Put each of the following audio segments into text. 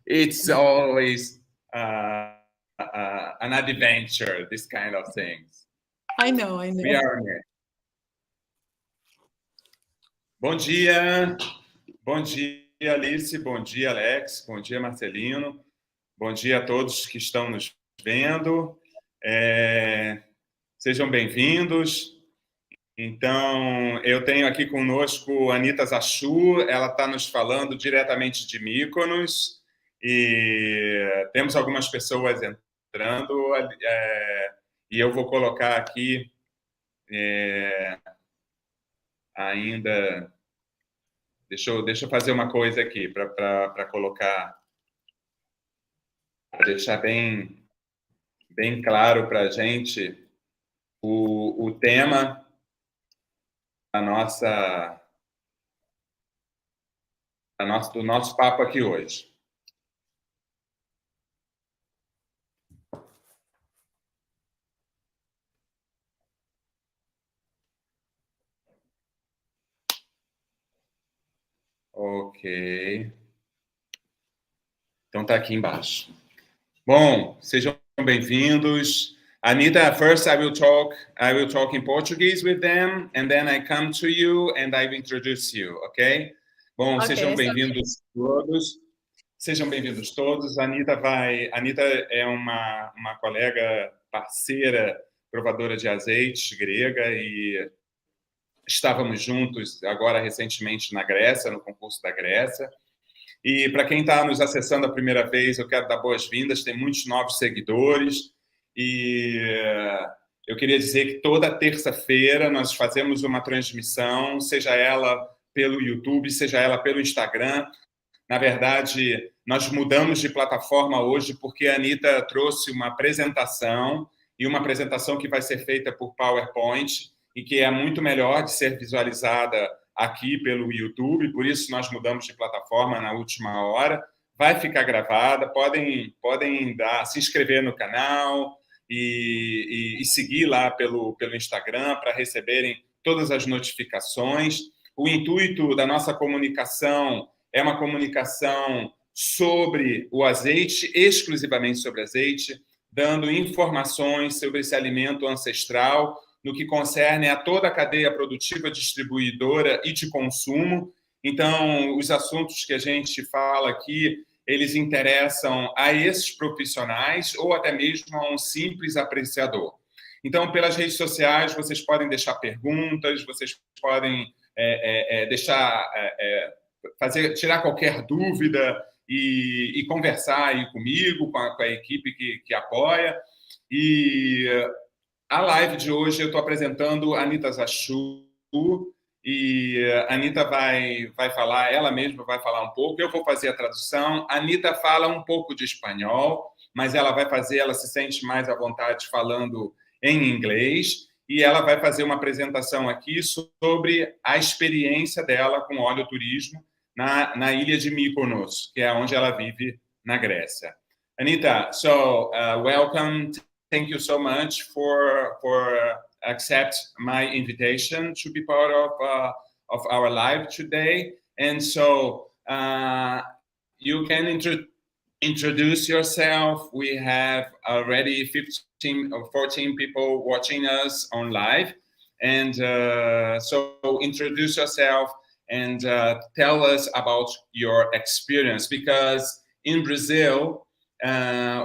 it's always an adventure, this kind of things. I know. We are here. Bom dia, Alice, bom dia, Alex, bom dia, Marcelino, bom dia a todos que estão nos vendo. Sejam bem-vindos. Então, eu tenho aqui conosco a Anita Zachu, ela está nos falando diretamente de Mykonos, e temos algumas pessoas entrando, e eu vou colocar aqui ainda... Deixa eu fazer uma coisa aqui para colocar, para deixar bem claro para a gente o tema do nosso papo aqui hoje. Ok. Então tá aqui embaixo. Bom, sejam bem-vindos. Anita, first I will talk in Portuguese with them, and then I come to you and I will introduce you, ok? Bom, okay, sejam bem-vindos todos. Sejam bem-vindos todos. A Anita é uma colega parceira, provadora de azeite grega, e estávamos juntos agora recentemente na Grécia, no concurso da Grécia. E para quem está nos acessando a primeira vez, eu quero dar boas-vindas, tem muitos novos seguidores. E eu queria dizer que toda terça-feira nós fazemos uma transmissão, seja ela pelo YouTube, seja ela pelo Instagram. Na verdade, nós mudamos de plataforma hoje porque a Anita trouxe uma apresentação, e uma apresentação que vai ser feita por PowerPoint e que é muito melhor de ser visualizada aqui pelo YouTube, por isso nós mudamos de plataforma na última hora. Vai ficar gravada, podem se inscrever no canal e seguir lá pelo Instagram para receberem todas as notificações. O intuito da nossa comunicação é uma comunicação sobre o azeite, exclusivamente sobre azeite, dando informações sobre esse alimento ancestral, no que concerne a toda a cadeia produtiva, distribuidora e de consumo. Então, os assuntos que a gente fala aqui, eles interessam a esses profissionais ou até mesmo a um simples apreciador. Então, pelas redes sociais, vocês podem deixar perguntas, vocês podem tirar qualquer dúvida e conversar aí comigo, com a equipe que apoia. E a live de hoje eu estou apresentando a Anita Zachu, e a Anita vai falar, ela mesma vai falar um pouco, eu vou fazer a tradução. A Anita fala um pouco de espanhol, mas ela se sente mais à vontade falando em inglês, e ela vai fazer uma apresentação aqui sobre a experiência dela com oleoturismo na ilha de Mykonos, que é onde ela vive na Grécia. Anita, so welcome. Thank you so much for accept my invitation to be part of our live today. And so you can introduce yourself. We have already 15 or 14 people watching us on live. And so introduce yourself and tell us about your experience, because in Brazil,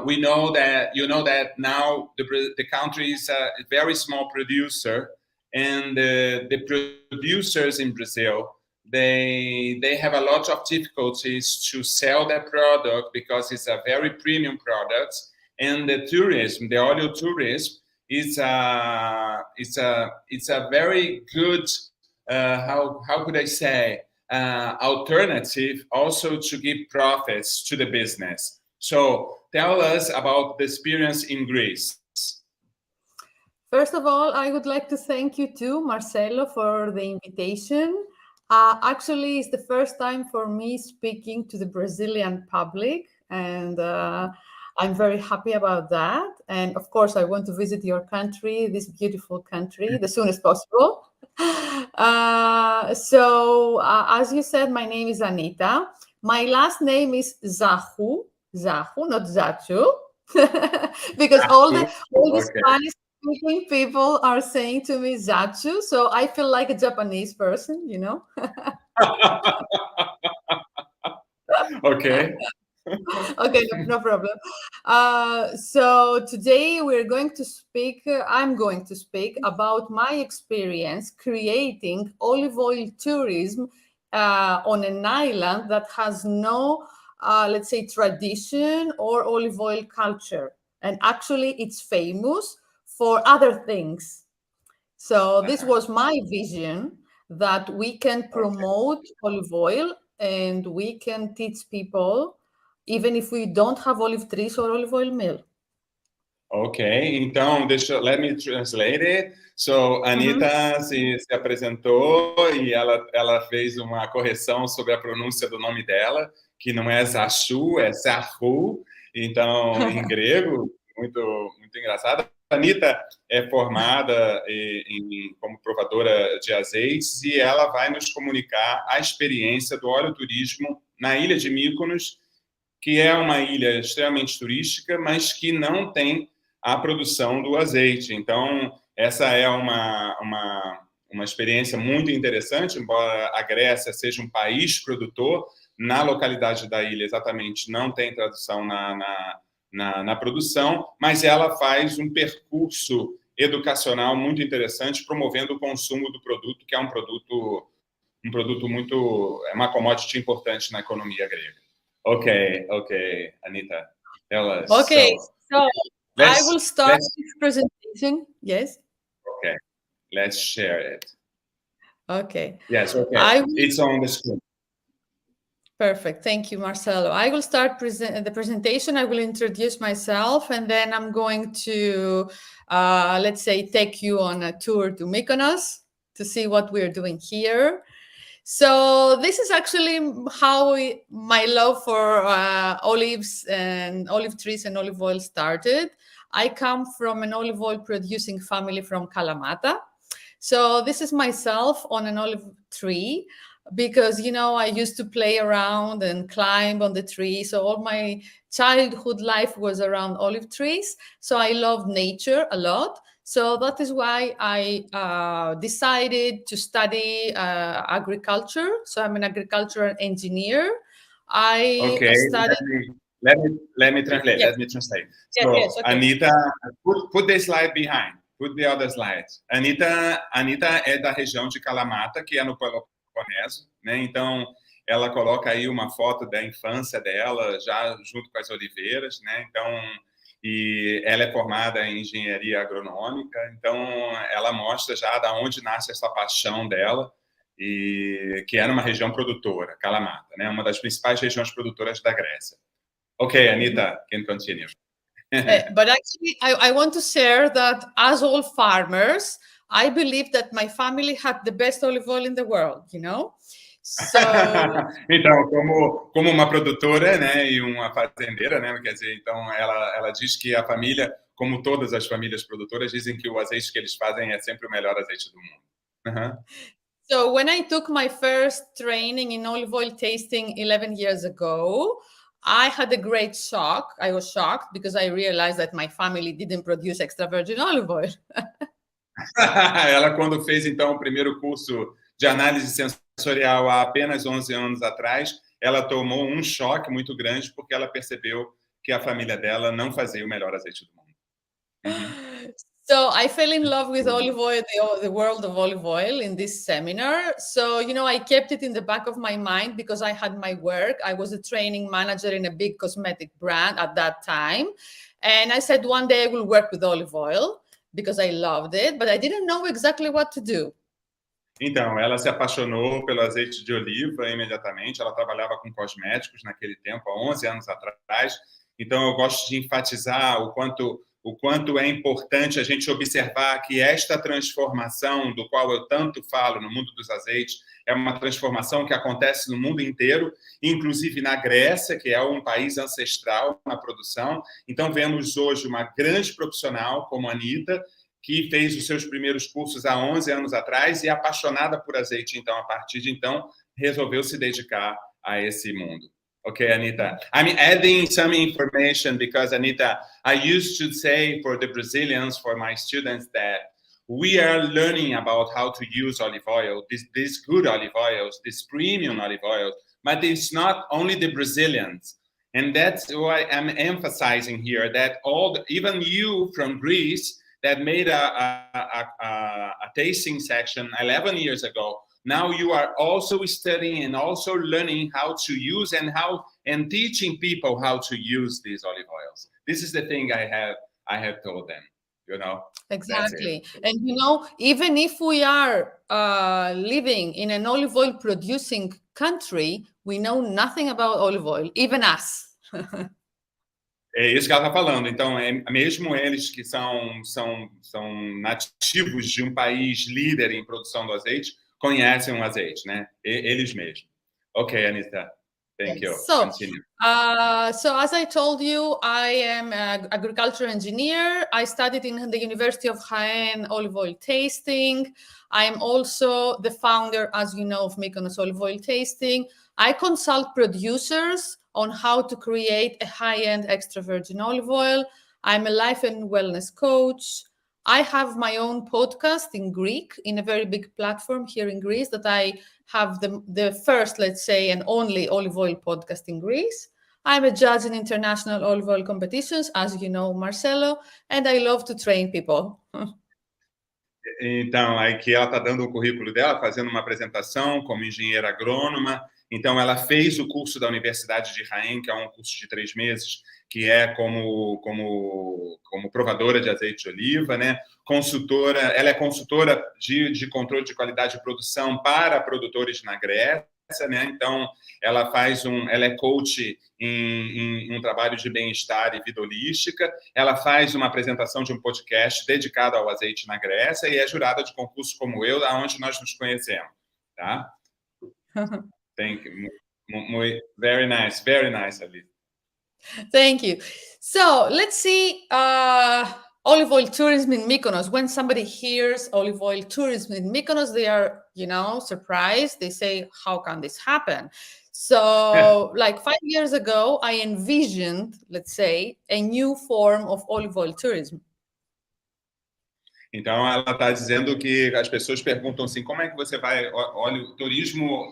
we know that now the country is a very small producer, and the producers in Brazil, they have a lot of difficulties to sell their product because it's a very premium product, and the oleotourism is a very good how could I say alternative also to give profits to the business. So tell us about the experience in Greece. First of all, I would like to thank you too, Marcelo, for the invitation. Actually, it's the first time for me speaking to the Brazilian public, and I'm very happy about that. And of course, I want to visit your country, this beautiful country, as soon as possible. So as you said, my name is Anita. My last name is Zahu, not Zachu, because all the Okay. Spanish-speaking people are saying to me Zachu, so I feel like a Japanese person, you know. Okay. Okay, no problem. So today I'm going to speak about my experience creating olive oil tourism on an island that has no, let's say, tradition or olive oil culture. And actually, it's famous for other things. So this was my vision, that we can promote olive oil and we can teach people, even if we don't have olive trees or olive oil mill. Ok, então let me translate it. So, Anita se apresentou e ela fez uma correção sobre a pronúncia do nome dela, que não é Zachu, é Zahu, então, em grego, muito engraçado. A Anita é formada como provadora de azeites e ela vai nos comunicar a experiência do oleoturismo na ilha de Mykonos, que é uma ilha extremamente turística, mas que não tem a produção do azeite. Então, essa é uma experiência muito interessante, embora a Grécia seja um país produtor, na localidade da ilha exatamente não tem tradução na produção, mas ela faz um percurso educacional muito interessante, promovendo o consumo do produto, que é um produto muito... é uma commodity importante na economia grega. Okay, Anita, tell us. Okay, so I will start this presentation. Yes. Okay, let's share it. Okay. Yes, okay. It's on the screen. Perfect. Thank you, Marcelo. I will start the presentation. I will introduce myself, and then I'm going to, let's say, take you on a tour to Mykonos to see what we're doing here. So this is actually how my love for olives and olive trees and olive oil started. I come from an olive oil producing family from Kalamata. So this is myself on an olive tree, because, you know, I used to play around and climb on the tree. So all my childhood life was around olive trees. So I love nature a lot. So that is why I decided to study agriculture. So I'm an agricultural engineer. I studied... Let me translate. Yes. Let me translate. So, yes, okay. Anita, put the slide behind. Put the other slide. Anita é da região de Kalamata, que é no Peloponeso, né? Então, ela coloca aí uma foto da infância dela, já junto com as oliveiras, né? Então, e ela é formada em engenharia agronômica, então ela mostra já da onde nasce essa paixão dela, e que é numa região produtora, Kalamata, né? Uma das principais regiões produtoras da Grécia. Okay, Anita, can continue. But actually, I want to share that as all farmers, I believe that my family had the best olive oil in the world, you know? So... Então, como uma produtora, né, e uma fazendeira, né, quer dizer, então ela diz que a família, como todas as famílias produtoras, dizem que o azeite que eles fazem é sempre o melhor azeite do mundo. So when I took my first training in olive oil tasting 11 years ago, I had a great shock. I was shocked because I realized that my family didn't produce extra virgin olive oil. Ela, quando fez, então, o primeiro curso de análise sensorial há apenas 11 anos atrás, ela tomou um choque muito grande porque ela percebeu que a família dela não fazia o melhor azeite do mundo. So I fell in love with olive oil, the world of olive oil in this seminar. So, you know, I kept it in the back of my mind because I had my work. I was a training manager in a big cosmetic brand at that time. And I said, one day I will work with olive oil because I loved it, but I didn't know exactly what to do. Então, ela se apaixonou pelo azeite de oliva imediatamente. Ela trabalhava com cosméticos naquele tempo, há 11 anos atrás. Então, eu gosto de enfatizar o quanto é importante a gente observar que esta transformação do qual eu tanto falo no mundo dos azeites é uma transformação que acontece no mundo inteiro, inclusive na Grécia, que é um país ancestral na produção. Então, vemos hoje uma grande profissional como a Anita, que fez os seus primeiros cursos há 11 anos atrás e apaixonada por azeite. Então, a partir de então, resolveu se dedicar a esse mundo. Okay, Anita. I'm adding some information because, Anita, I used to say for the Brazilians, for my students, that we are learning about how to use olive oil, these good olive oils, this premium olive oil, but it's not only the Brazilians. And that's why I'm emphasizing here that even you from Greece that made a tasting section 11 years ago, now you are also studying and also learning how to use and teaching people how to use these olive oils. This is the thing I have told them, you know. Exactly. And, you know, even if we are living in an olive oil producing country, we know nothing about olive oil, even us. É isso que ela está falando. Então, mesmo eles que são nativos de um país líder em produção do azeite, conhecem o azeite, né? Eles mesmos. Ok, Anita. Thank you. Continue. So as I told you, I am an agricultural engineer. I studied in the University of Jaén olive oil tasting. I am also the founder, as you know, of Mykonos Olive Oil Tasting. I consult producers on how to create a high-end extra virgin olive oil. I'm a life and wellness coach. I have my own podcast in Greek in a very big platform here in Greece that I have the first, let's say, and only olive oil podcast in Greece. I'm a judge in international olive oil competitions, as you know, Marcelo, and I love to train people. Então, aqui ela está dando o currículo dela, fazendo uma apresentação como engenheira agrônoma. Então, ela fez o curso da Universidade de Jaén, que é um curso de 3 meses, que é como provadora de azeite de oliva, né? Consultora, ela é consultora de controle de qualidade de produção para produtores na Grécia, né? Então, ela é coach em um trabalho de bem-estar e vida holística. Ela faz uma apresentação de um podcast dedicado ao azeite na Grécia e é jurada de concursos como eu, aonde nós nos conhecemos, tá? Thank you. Very nice, Ali. Thank you. So let's see olive oil tourism in Mykonos. When somebody hears olive oil tourism in Mykonos, they are, surprised. They say, how can this happen? So like 5 years ago, I envisioned, let's say, a new form of olive oil tourism. Então, ela está dizendo que as pessoas perguntam assim, como é que você vai, óleo turismo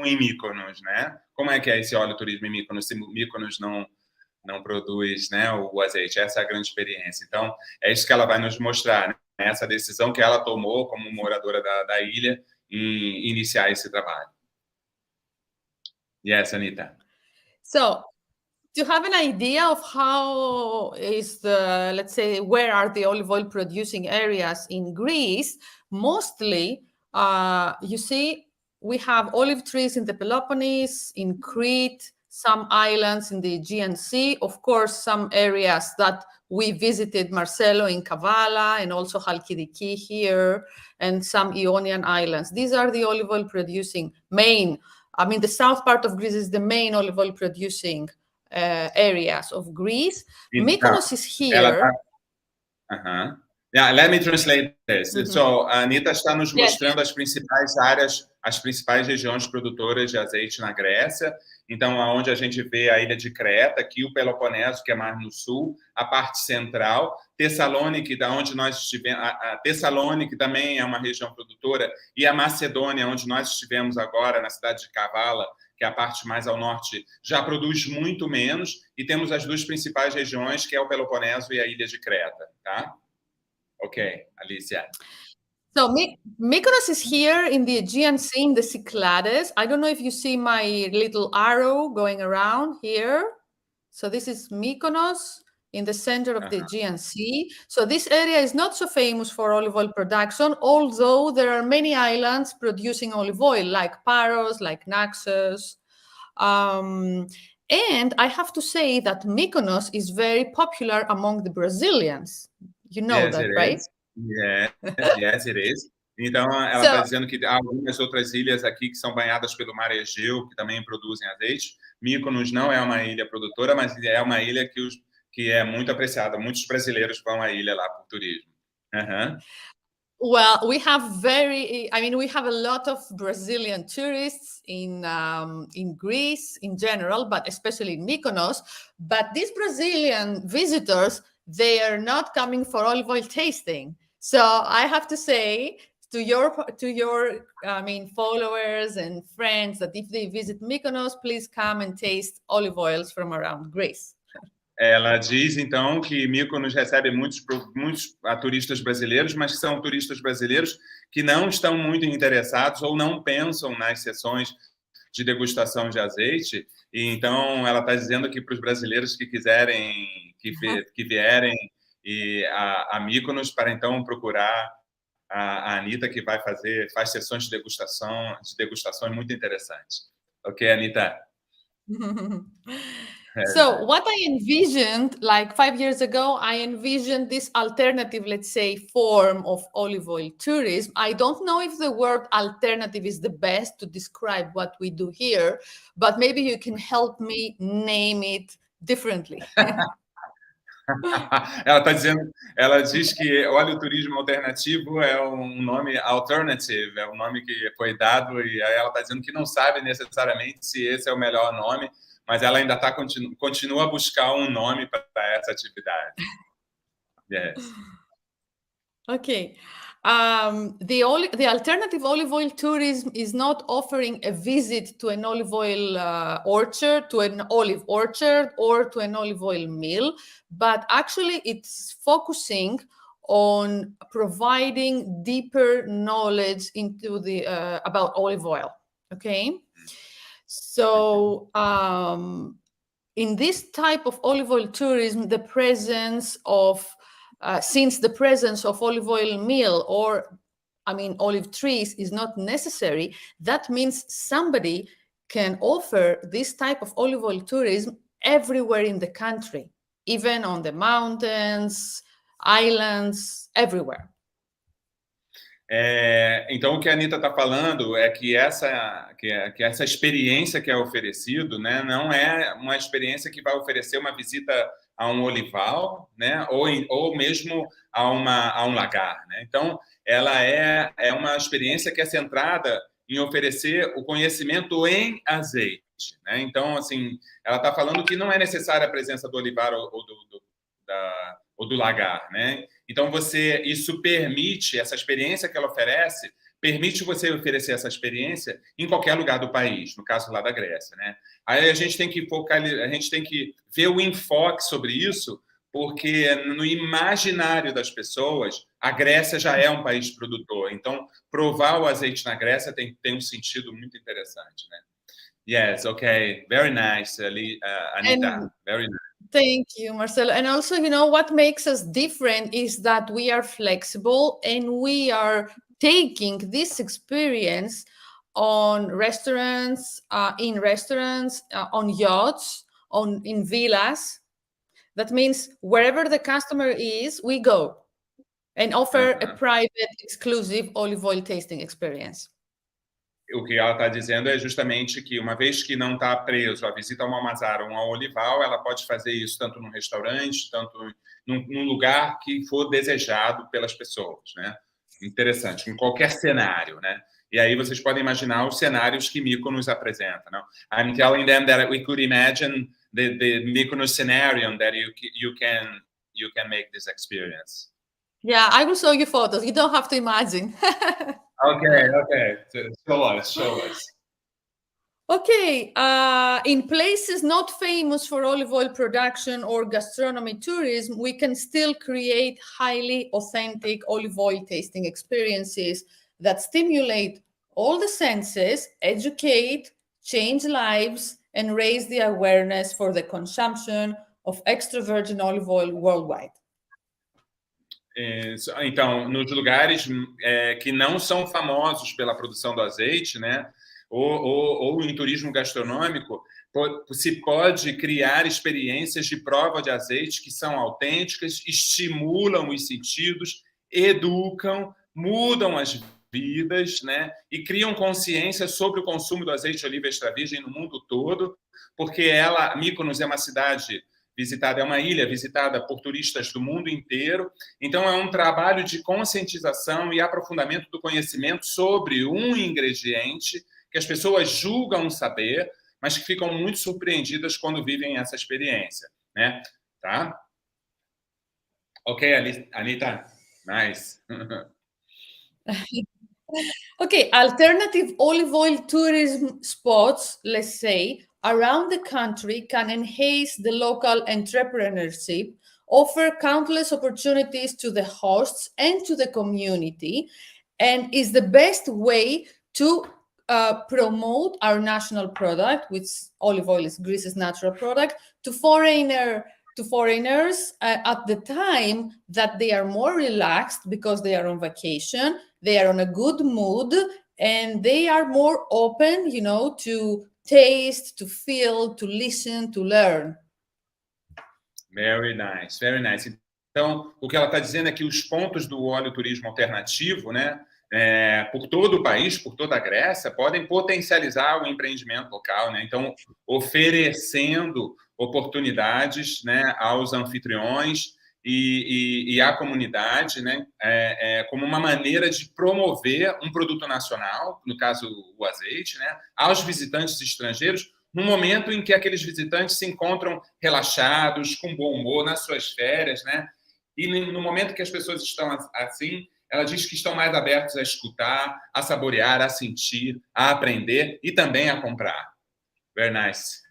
em Mykonos, né? Como é que é esse óleo turismo em Mykonos, se Mykonos não produz, né, o azeite? Essa é a grande experiência. Então, é isso que ela vai nos mostrar, né? Essa decisão que ela tomou como moradora da ilha em iniciar esse trabalho. Yes, Anita. So, to have an idea of how is let's say, where are the olive oil producing areas in Greece, mostly, you see, we have olive trees in the Peloponnese, in Crete, some islands in the Aegean Sea, of course, some areas that we visited, Marcelo in Kavala, and also Halkidiki here, and some Ionian islands. These are the olive oil producing the south part of Greece is the main olive oil producing areas of Greece. Mykonos is here. Yeah, let me translate this. So, a Anita está nos mostrando as principais áreas, as principais regiões produtoras de azeite na Grécia. Então, aonde a gente vê a ilha de Creta, aqui o Peloponeso, que é mais no sul, a parte central, Tessalônica, da onde nós estivemos, a Tessalônica também é uma região produtora, e a Macedônia, onde nós estivemos agora, na cidade de Kavala, que é a parte mais ao norte, já produz muito menos, e temos as duas principais regiões, que é o Peloponeso e a ilha de Creta, tá? Okay, Alicia. So Mykonos is here in the Aegean Sea, in the Cyclades. I don't know if you see my little arrow going around here. So this is Mykonos in the center of the Aegean Sea. So this area is not so famous for olive oil production, although there are many islands producing olive oil, like Paros, like Naxos. And I have to say that Mykonos is very popular among the Brazilians. You know that, right? Yes, it is. Então, ela está dizendo que há algumas outras ilhas aqui que são banhadas pelo mar Egeu, que também produzem azeite. Mykonos não é uma ilha produtora, mas é uma ilha que é muito apreciada. Muitos brasileiros vão à ilha lá por turismo. Well, we have we have a lot of Brazilian tourists in Greece in general, but especially in Mykonos. But these Brazilian visitors, they are not coming for olive oil tasting. So I have to say to your followers and friends that if they visit Mykonos, please come and taste olive oils from around Greece. Ela diz, então, que Mykonos recebe muitos turistas brasileiros, mas que são turistas brasileiros que não estão muito interessados ou não pensam nas sessões de degustação de azeite. E, então, ela está dizendo que para os brasileiros que quiserem, que vierem a Mykonos, para então procurar a Anita, que faz sessões de degustação muito interessantes. Ok, Anita? So what I envisioned, like 5 years ago, I envisioned this alternative, let's say, form of olive oil tourism. I don't know if the word alternative is the best to describe what we do here, but maybe you can help me name it differently. Ela diz que oleoturismo alternativo é um nome alternative, é um nome que foi dado, e aí ela está dizendo que não sabe necessariamente se esse é o melhor nome, mas ela ainda continua a buscar um nome para essa atividade. Yes. Okay. The alternative olive oil tourism is not offering a visit to an olive oil orchard, to an olive orchard, or to an olive oil mill, but actually it's focusing on providing deeper knowledge into about olive oil. Okay. So in this type of olive oil tourism, since the presence of olive oil mill or olive trees is not necessary, that means somebody can offer this type of olive oil tourism everywhere in the country, even on the mountains, islands, everywhere. Então, o que a Anita está falando é que essa experiência que é oferecido, né, não é uma experiência que vai oferecer uma visita a um olival, né, ou mesmo a um lagar. Né? Então, ela é uma experiência que é centrada em oferecer o conhecimento em azeite. Né? Então, assim, ela está falando que não é necessária a presença do olivar ou do lagar, né? Então, isso permite, essa experiência que ela oferece, permite você oferecer essa experiência em qualquer lugar do país, no caso lá da Grécia, né? Aí a gente tem que ver o enfoque sobre isso, porque no imaginário das pessoas, a Grécia já é um país produtor. Então, provar o azeite na Grécia tem um sentido muito interessante, né? Yes, okay. Very nice, Anita. Very nice. Thank you, Marcelo. And also, what makes us different is that we are flexible and we are taking this experience on restaurants, on yachts, in villas. That means wherever the customer is, we go and offer a private, exclusive olive oil tasting experience. O que ela está dizendo é justamente que, uma vez que não está preso a visita a uma almazara ou a um olival, ela pode fazer isso tanto num restaurante, tanto num lugar que for desejado pelas pessoas, né? Interessante, em qualquer cenário, né? E aí vocês podem imaginar os cenários que Mykonos apresenta, não? I'm telling them that we could imagine the Mykonos scenario that you can make this experience. Yeah, I will show you photos. You don't have to imagine. Okay. Show us. Okay, in places not famous for olive oil production or gastronomy tourism, we can still create highly authentic olive oil tasting experiences that stimulate all the senses, educate, change lives, and raise the awareness for the consumption of extra virgin olive oil worldwide. Então, nos lugares que não são famosos pela produção do azeite, né, ou em turismo gastronômico, se pode criar experiências de prova de azeite que são autênticas, estimulam os sentidos, educam, mudam as vidas, né, e criam consciência sobre o consumo do azeite de oliva extra virgem no mundo todo, porque Mykonos é uma cidade visitada, é uma ilha visitada por turistas do mundo inteiro. Então, é um trabalho de conscientização e aprofundamento do conhecimento sobre um ingrediente que as pessoas julgam saber, mas que ficam muito surpreendidas quando vivem essa experiência, né? Tá? Ok, Anita? Nice. Okay, alternative olive oil tourism spots, let's say, around the country can enhance the local entrepreneurship, offer countless opportunities to the hosts and to the community, and is the best way to promote our national product, which olive oil is Greece's natural product, to foreigners at the time that they are more relaxed because they are on vacation, they are on a good mood, and they are more open, to taste, to feel, to listen, to learn. Very nice, very nice. Então, o que ela está dizendo é que os pontos do oleoturismo alternativo, né, por todo o país, por toda a Grécia, podem potencializar o empreendimento local, né? Então, oferecendo oportunidades, né, aos anfitriões e à comunidade, né, como uma maneira de promover um produto nacional, no caso o azeite, né, aos visitantes estrangeiros, no momento em que aqueles visitantes se encontram relaxados, com bom humor, nas suas férias, né? E no momento que as pessoas estão assim, ela diz que estão mais abertos a escutar, a saborear, a sentir, a aprender e também a comprar. Very nice.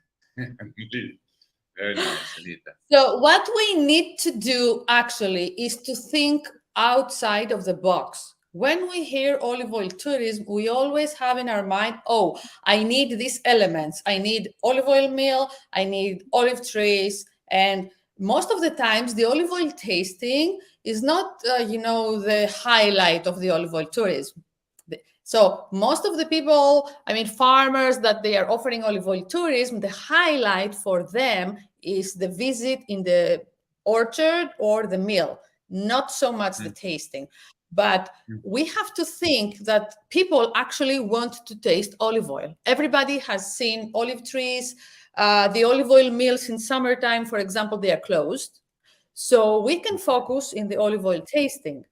Very nice, Anita. So what we need to do actually is to think outside of the box. When we hear olive oil tourism, we always have in our mind, oh, I need these elements. I need olive oil meal, I need olive trees, and most of the times the olive oil tasting is not, the highlight of the olive oil tourism. So most of the people, farmers that they are offering olive oil tourism, the highlight for them is the visit in the orchard or the mill, not so much the tasting. But we have to think that people actually want to taste olive oil. Everybody has seen olive trees. The olive oil mills in summertime, for example, they are closed. So we can focus in the olive oil tasting.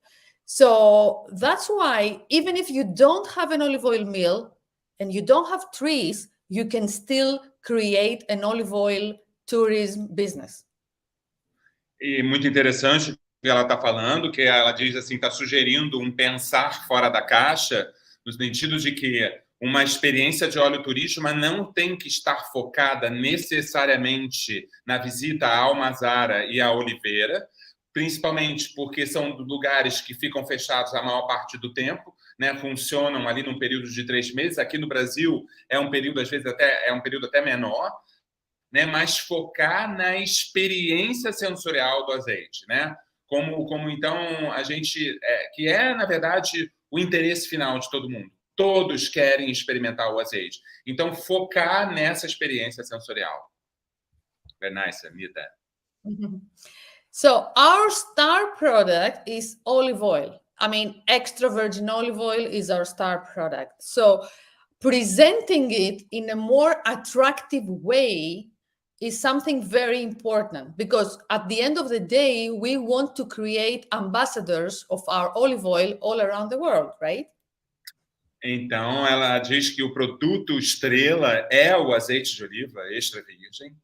So that's why even if you don't have an olive oil mill and you don't have trees, you can still create an olive oil tourism business. E muito interessante o que ela está falando, que ela diz assim, está sugerindo um pensar fora da caixa, no sentido de que uma experiência de oleoturismo não tem que estar focada necessariamente na visita à almazara e à oliveira, principalmente porque são lugares que ficam fechados a maior parte do tempo, né? Funcionam ali num período de 3 meses. Aqui no Brasil é um período, às vezes, um período até menor, né? Mas focar na experiência sensorial do azeite, né? Como então a gente que na verdade o interesse final de todo mundo. Todos querem experimentar o azeite. Então focar nessa experiência sensorial. Very nice, Anita. So our star product is olive oil. Extra virgin olive oil is our star product. So presenting it in a more attractive way is something very important, because at the end of the day, we want to create ambassadors of our olive oil all around the world, right? Então, ela diz que o produto estrela é o azeite de oliva extra virgem,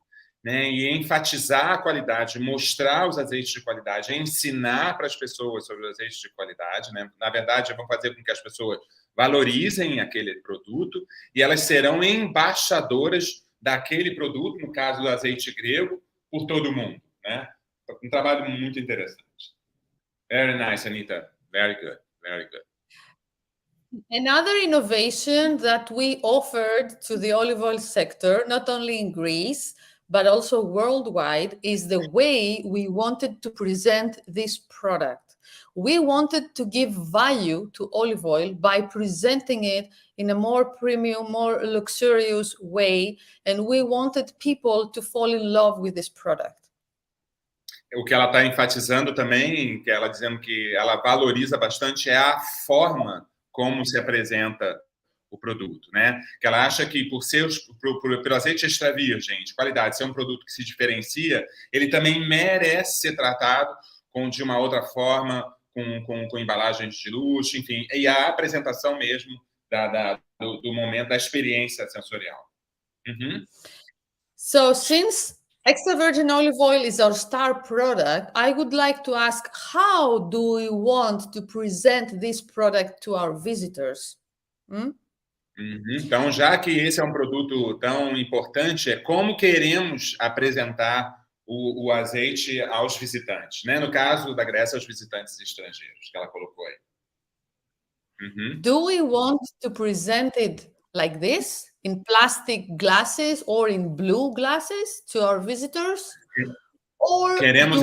né? E enfatizar a qualidade, mostrar os azeites de qualidade, ensinar para as pessoas sobre os azeites de qualidade, né? Na verdade, vão fazer com que as pessoas valorizem aquele produto e elas serão embaixadoras daquele produto, no caso do azeite grego, por todo o mundo, né? Um trabalho muito interessante. Very nice, Anita. Very good, very good. Another innovation that we offered to the olive oil sector, not only in Greece, but also worldwide, is the way we wanted to present this product. We wanted to give value to olive oil by presenting it in a more premium, more luxurious way, and we wanted people to fall in love with this product. O que ela está enfatizando também, que ela dizendo que ela valoriza bastante, é a forma como se apresenta o produto, né? Que ela acha que por ser pelo azeite extra virgem de qualidade, ser um produto que se diferencia, ele também merece ser tratado de uma outra forma, com embalagens de luxo, enfim, e a apresentação mesmo do momento da experiência sensorial. So, since extra virgin olive oil is our star product, I would like to ask, how do we want to present this product to our visitors? Então, já que esse é um produto tão importante, como queremos apresentar o azeite aos visitantes, né? No caso da Grécia, aos visitantes estrangeiros, que ela colocou aí. Do we want to present it like this, in plastic glasses or in blue glasses to our visitors? Or Queremos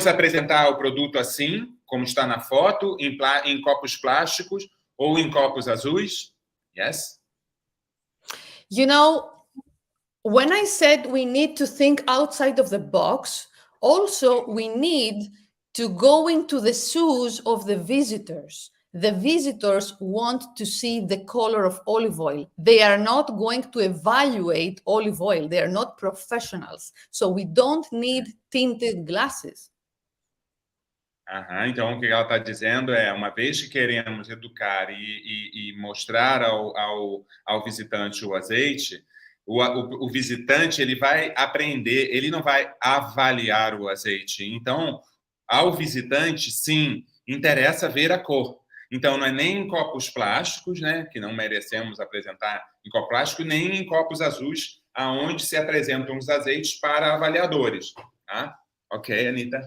apresentar o produto assim, como está na foto, em copos plásticos ou em copos azuis? Yes? You know, when I said we need to think outside of the box, also we need to go into the shoes of the visitors. The visitors want to see the color of olive oil. They are not going to evaluate olive oil. They are not professionals. So we don't need tinted glasses. Então, o que ela está dizendo é, uma vez que queremos educar e mostrar ao visitante o azeite, o visitante ele vai aprender, ele não vai avaliar o azeite. Então, ao visitante, sim, interessa ver a cor. Então, não é nem em copos plásticos, né, que não merecemos apresentar em copo plástico, nem em copos azuis, aonde se apresentam os azeites para avaliadores. Tá? Ok, Anita?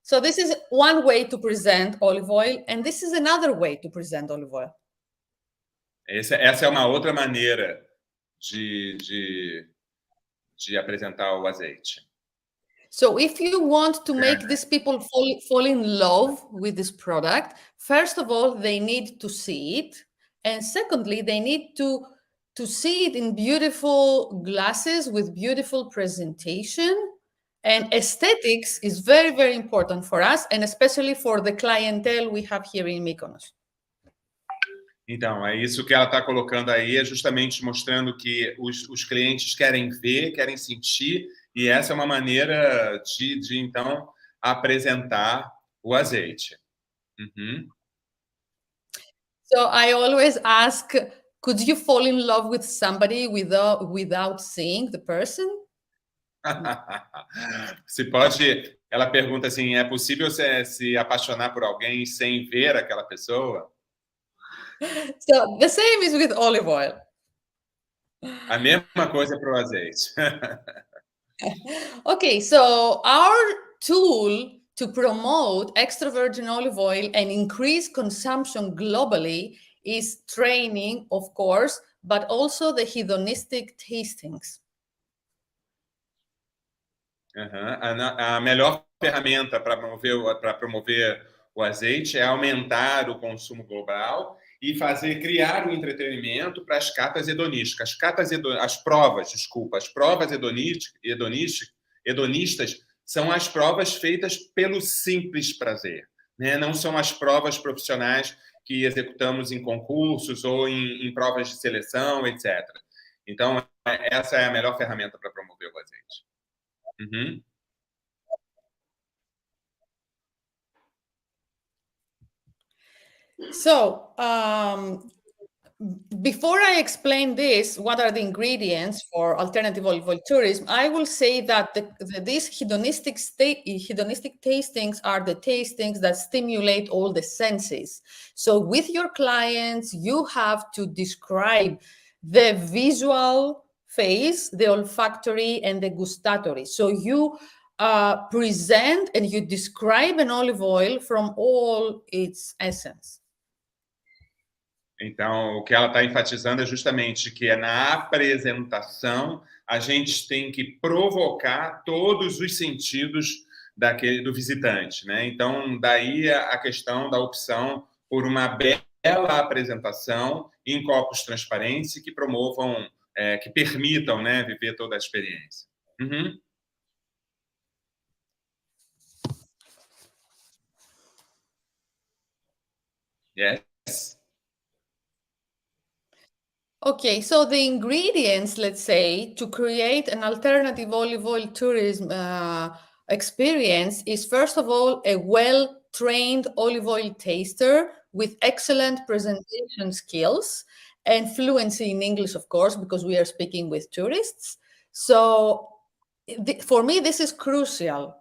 So this is one way to present olive oil, and this is another way to present olive oil. Essa é uma outra maneira de apresentar o azeite. So if you want to make these people fall in love with this product, first of all, they need to see it. And secondly, they need to see it in beautiful glasses with beautiful presentation. And aesthetics is very, very important for us, and especially for the clientele we have here in Mykonos. Então, é isso que ela está colocando aí, é justamente mostrando que os clientes querem ver, querem sentir, e essa é uma maneira de então, apresentar o azeite. So I always ask, could you fall in love with somebody without seeing the person? Se pode, ela pergunta assim, é possível se apaixonar por alguém sem ver aquela pessoa? So the same is with olive oil. A mesma coisa para o azeite. Okay, so our tool to promote extra virgin olive oil and increase consumption globally is training, of course, but also the hedonistic tastings. A melhor ferramenta para promover o azeite é aumentar o consumo global e criar um entretenimento para as catas hedonísticas. As provas hedonistas são as provas feitas pelo simples prazer, né? Não são as provas profissionais que executamos em concursos ou em provas de seleção, etc. Então, essa é a melhor ferramenta para promover o azeite. So, before I explain this, what are the ingredients for alternative olive oil tourism, I will say that these hedonistic tastings are the tastings that stimulate all the senses. So with your clients, you have to describe the visual phase, the olfactory, and the gustatory. So you present and you describe an olive oil from all its essence. Então, o que ela está enfatizando é justamente que na apresentação a gente tem que provocar todos os sentidos do visitante, né? Então, daí a questão da opção por uma bela apresentação em copos transparentes que promovam, que permitam, né, viver toda a experiência. Yes. Okay, so the ingredients, let's say, to create an alternative olive oil tourism experience is, first of all, a well-trained olive oil taster with excellent presentation skills and fluency in English, of course, because we are speaking with tourists. So for me, this is crucial.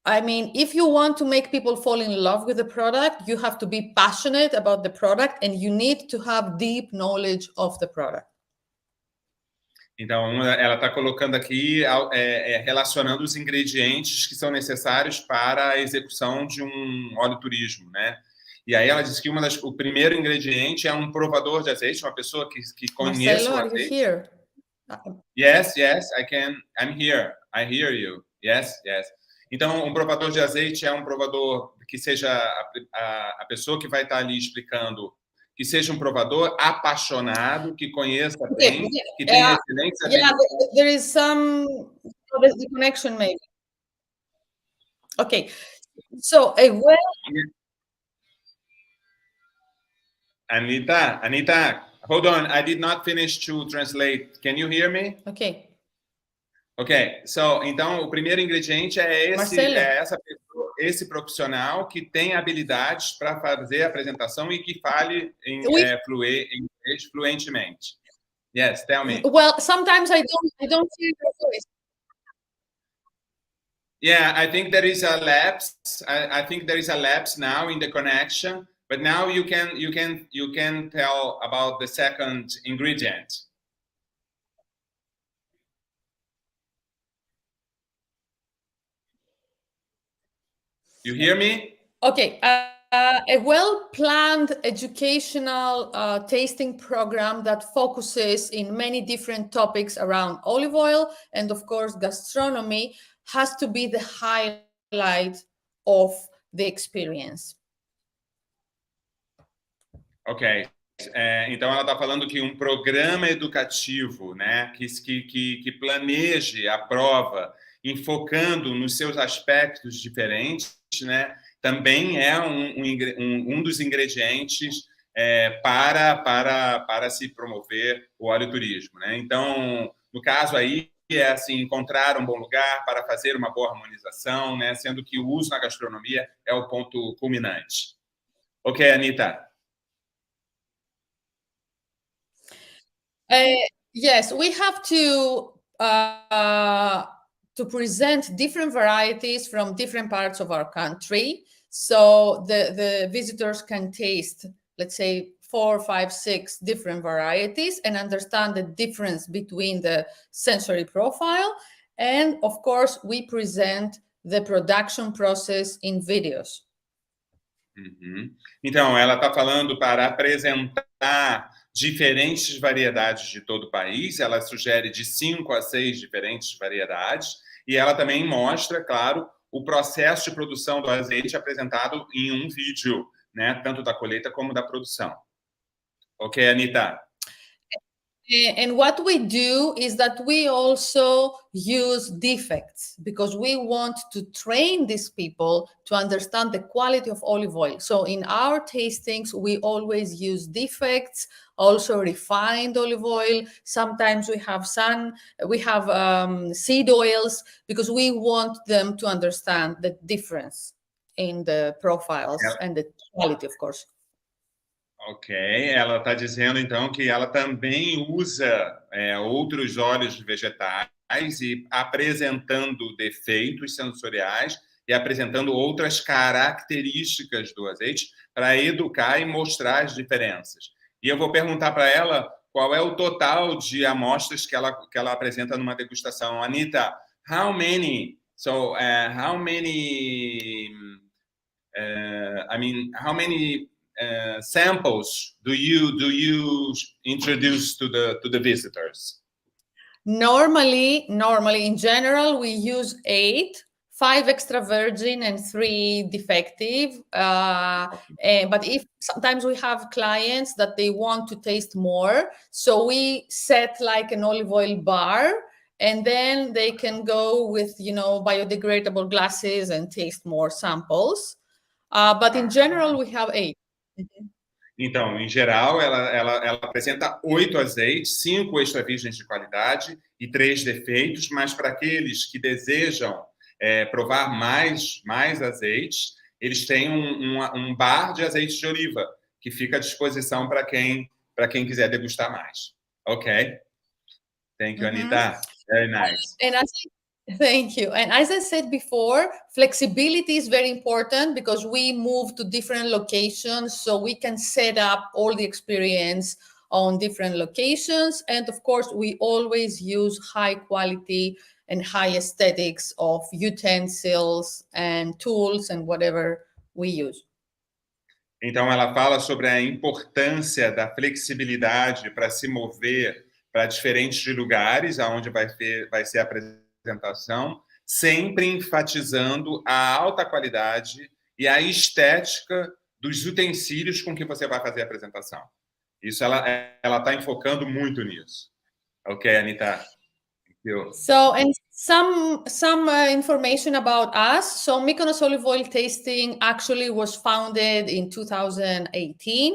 I mean, if you want to make people fall in love with the product, you have to be passionate about the product and you need to have deep knowledge of the product. Então, ela está colocando aqui, relacionando os ingredientes que são necessários para a execução de um oleoturismo, né? E aí ela diz que o primeiro ingrediente é um provador de azeite, uma pessoa que conheça o azeite. Are you here? Yes, I'm here. I hear you. Yes. Então, um provador de azeite é um provador que seja a pessoa que vai estar ali explicando, que seja um provador apaixonado, que conheça bem, que tenha excelência. There is some the connection maybe. Okay, so Anita, hold on. I did not finish to translate. Can you hear me? Okay. Ok, então o primeiro ingrediente é esse profissional que tem habilidades para fazer a apresentação e que fale em inglês fluentemente. Yes, tell me. Well, sometimes I don't hear your voice. Yeah, I think there is a lapse. I think there is a lapse now in the connection, but now you can tell about the second ingredient. You hear me? Okay. A well-planned educational tasting program that focuses in many different topics around olive oil and, of course, gastronomy has to be the highlight of the experience. Ok. Então, ela está falando que um programa educativo, né, que planeje a prova, enfocando nos seus aspectos diferentes, né, também é um dos ingredientes para se promover o oleoturismo, né? Então, no caso aí, é assim, encontrar um bom lugar para fazer uma boa harmonização, né, sendo que o uso na gastronomia é o ponto culminante. Ok, Anita. Yes, we have to present different varieties from different parts of our country, so the visitors can taste, let's say, 4, 5, 6 different varieties and understand the difference between the sensory profile. And of course, we present the production process in videos. Uhum. Então, ela está falando para apresentar diferentes variedades de todo o país. Ela sugere de 5 a 6 diferentes variedades. E ela também mostra, claro, o processo de produção do azeite apresentado em um vídeo, né? Tanto da colheita como da produção. Ok, Anita? And what we do is that we also use defects because we want to train these people to understand the quality of olive oil. So in our tastings, we always use defects, also refined olive oil. Sometimes we have seed oils because we want them to understand the difference in the profiles and the quality, of course. Ok, ela está dizendo, então, que ela também usa outros óleos vegetais e apresentando defeitos sensoriais e apresentando outras características do azeite para educar e mostrar as diferenças. E eu vou perguntar para ela qual é o total de amostras que ela apresenta numa degustação. Anita, how many samples do you introduce to the visitors? Normally, in general, we use 8, 5 extra virgin and 3 defective. But if sometimes we have clients that they want to taste more, so we set like an olive oil bar, and then they can go with, biodegradable glasses and taste more samples. But in general, we have 8. Então, em geral, ela apresenta 8 azeites, 5 extra virgens de qualidade e 3 defeitos, mas para aqueles que desejam provar mais azeites, eles têm um bar de azeite de oliva, que fica à disposição para quem quiser degustar mais. Ok? Thank you, Anita. Very nice. Thank you. And as I said before, flexibility is very important because we move to different locations, so we can set up all the experience on different locations. And of course, we always use high quality and high aesthetics of utensils and tools and whatever we use. Então, ela fala sobre a importância da flexibilidade para se mover para diferentes lugares, aonde vai ser a apresentação, sempre enfatizando a alta qualidade e a estética dos utensílios com que você vai fazer a apresentação. Isso ela está enfocando muito nisso. Ok, Anita? Thank you. So, and some information about us. So, Mykonos Olive Oil Tasting actually was founded in 2018.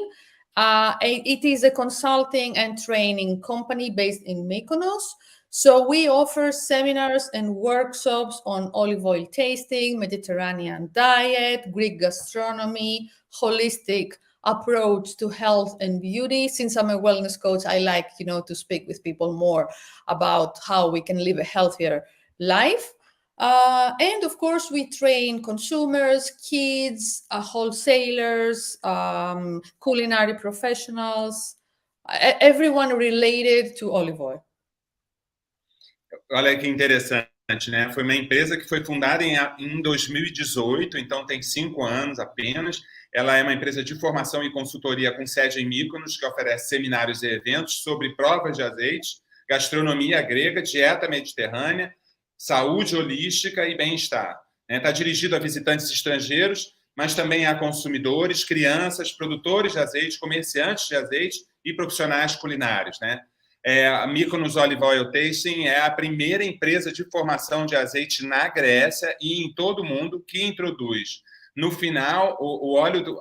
It is a consulting and training company based in Mykonos. So we offer seminars and workshops on olive oil tasting, Mediterranean diet, Greek gastronomy, holistic approach to health and beauty. Since I'm a wellness coach, I like, to speak with people more about how we can live a healthier life. And of course, we train consumers, kids, wholesalers, culinary professionals, everyone related to olive oil. Olha que interessante, né? Foi uma empresa que foi fundada em 2018, então tem 5 anos apenas. Ela é uma empresa de formação e consultoria com sede em Mykonos, que oferece seminários e eventos sobre provas de azeite, gastronomia grega, dieta mediterrânea, saúde holística e bem-estar. Está dirigido a visitantes estrangeiros, mas também a consumidores, crianças, produtores de azeite, comerciantes de azeite e profissionais culinários, né? A Mykonos Olive Oil Tasting é a primeira empresa de formação de azeite na Grécia e em todo o mundo que introduz, no final, o óleo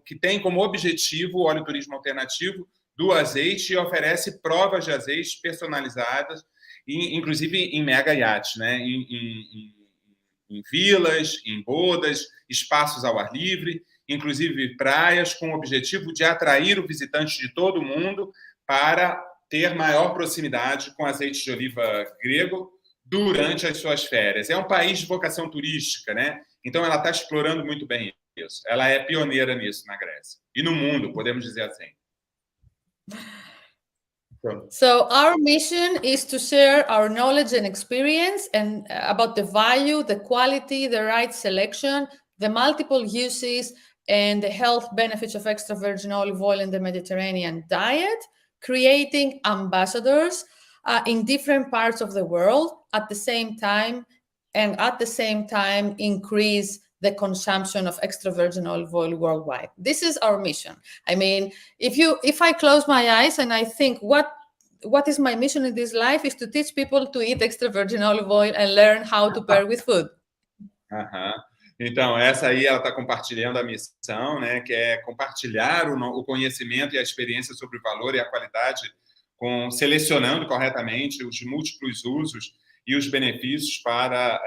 que tem como objetivo o oleoturismo alternativo do azeite e oferece provas de azeite personalizadas, inclusive em mega iates, né? Em vilas, em bodas, espaços ao ar livre, inclusive praias, com o objetivo de atrair o visitante de todo o mundo para ter maior proximidade com azeite de oliva grego durante as suas férias. É um país de vocação turística, né? Então, ela está explorando muito bem isso. Ela é pioneira nisso na Grécia. E no mundo, podemos dizer assim. So our mission is to share our knowledge and experience and about the value, the quality, the right selection, the multiple uses, and the health benefits of extra virgin olive oil in the Mediterranean diet, creating ambassadors in different parts of the world at the same time, and at the same time increase the consumption of extra virgin olive oil worldwide. This is our mission. I mean, if I close my eyes and I think what is my mission in this life is to teach people to eat extra virgin olive oil and learn how to pair with food. Então, essa aí ela está compartilhando a missão, né, que é compartilhar o conhecimento e a experiência sobre o valor e a qualidade, selecionando corretamente os múltiplos usos e os benefícios para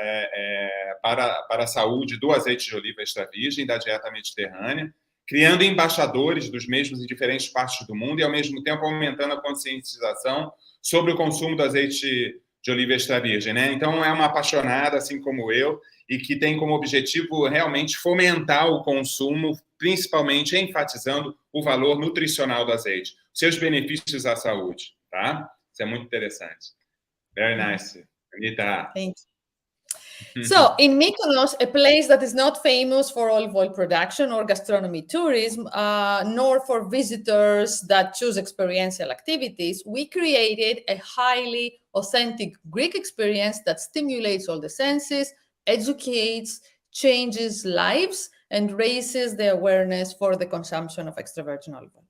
a saúde do azeite de oliva extra virgem, da dieta mediterrânea, criando embaixadores dos mesmos em diferentes partes do mundo e, ao mesmo tempo, aumentando a conscientização sobre o consumo do azeite de oliva extra virgem, né? Então, é uma apaixonada, assim como eu, e que tem como objetivo realmente fomentar o consumo, principalmente enfatizando o valor nutricional do azeite, seus benefícios à saúde, tá? Isso é muito interessante. Very nice. Anita. Thank you. So, in Mykonos, a place that is not famous for olive oil production or gastronomy tourism, nor for visitors that choose experiential activities, we created a highly authentic Greek experience that stimulates all the senses, educates, changes lives, and raises the awareness for the consumption of extra virgin olive oil.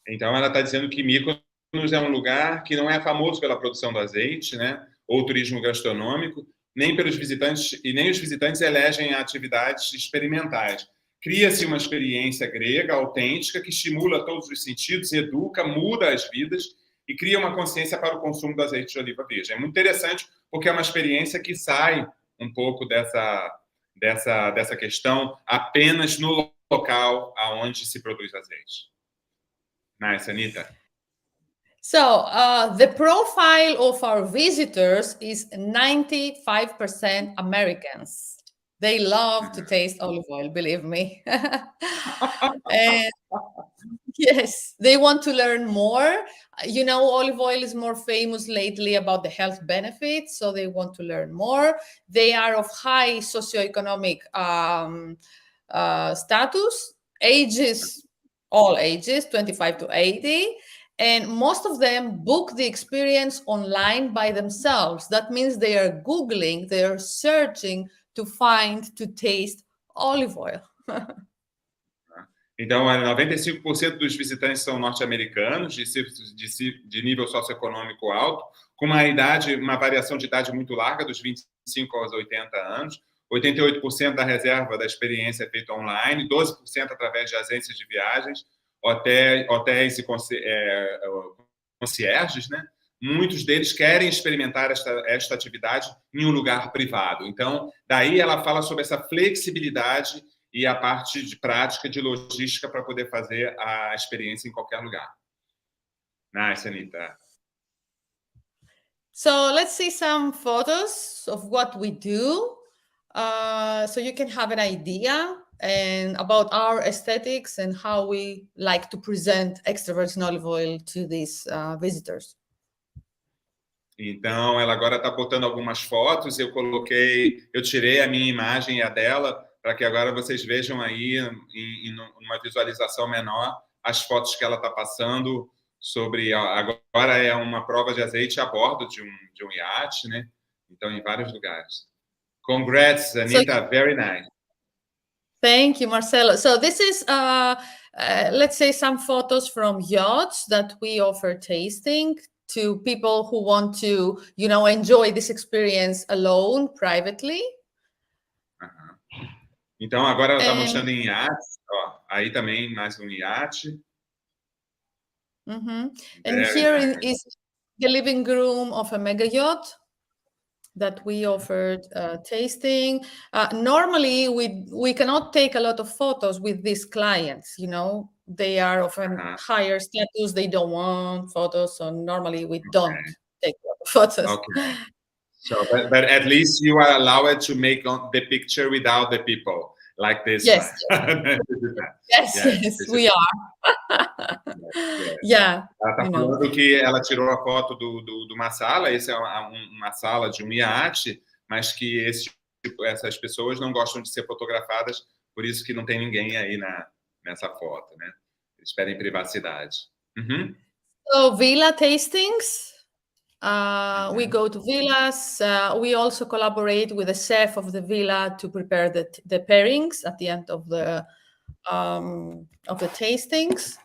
Então, ela está dizendo que Mykonos é um lugar que não é famoso pela produção do azeite, né? Ou turismo gastronômico, nem pelos visitantes, e nem os visitantes elegem atividades experimentais. Cria-se uma experiência grega, autêntica, que estimula todos os sentidos, educa, muda as vidas e cria uma consciência para o consumo do azeite de oliva virgem. É muito interessante porque é uma experiência que sai um pouco dessa questão apenas no local aonde se produz azeite. Nice, Anita. So the profile of our visitors is 95% Americans. They love to taste olive oil, believe me. And yes, they want to learn more. You know, olive oil is more famous lately about the health benefits, so they want to learn more. They are of high socioeconomic status, ages, all ages, 25 to 80. And most of them book the experience online by themselves. That means they are Googling, they are searching to find, to taste olive oil. Então, 95% dos visitantes são norte-americanos, de nível socioeconômico alto, com uma variação de idade muito larga, dos 25 aos 80 anos. 88% da reserva da experiência é feita online, 12% através de agências de viagens, hotéis e concierges, né? Muitos deles querem experimentar esta atividade em um lugar privado. Então, daí ela fala sobre essa flexibilidade e a parte de prática, de logística para poder fazer a experiência em qualquer lugar. Nice, Anita. So let's see some photos of what we do, so you can have an idea and about our aesthetics and how we like to present extra virgin olive oil to these visitors. Então, ela agora está botando algumas fotos. Eu tirei a minha imagem e a dela, para que agora vocês vejam aí, em uma visualização menor, as fotos que ela está passando sobre... Agora é uma prova de azeite a bordo de um iate, né? Então, em vários lugares. Congrats, Anita. Very nice. Thank you, Marcelo. So this is, let's say, some photos from yachts that we offer tasting to people who want to, you know, enjoy this experience alone, privately. Então, agora ela está mostrando em iates. Ó, aí também mais um iate. And here is the living room of a mega yacht that we offered tasting. Normally, we cannot take a lot of photos with these clients, you know. They are of a higher status. They don't want photos, so normally we don't take photos. Okay. So, but at least you are allowed to make the picture without the people, like this yes. one. Yes, we are. Yeah. Ela está falando que ela tirou a foto de uma sala, essa é uma sala de um iate, mas que essas pessoas não gostam de ser fotografadas, por isso que não tem ninguém aí nessa foto, né? Eles pedem privacidade. So, villa tastings. We go to villas. We also collaborate with the chef of the villa to prepare the pairings at the end of the tastings.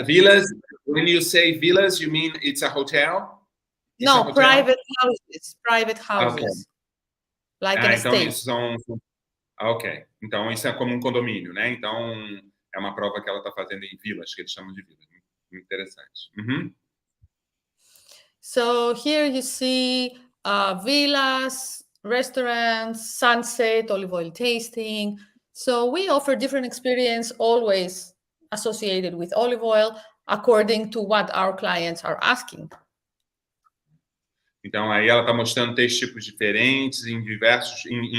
Villas. When you say villas, you mean it's a hotel? No, private houses. Private houses. Okay. Like an então estate. Isso são. Ok. Então isso é como um condomínio, né? Então é uma prova que ela está fazendo em vilas, que eles chamam de vilas. Muito interessante. So here you see villas, restaurants, sunset, olive oil tasting. So we offer different experience, always associated with olive oil, according to what our clients are asking. Então, aí ela está mostrando 3 tipos diferentes, em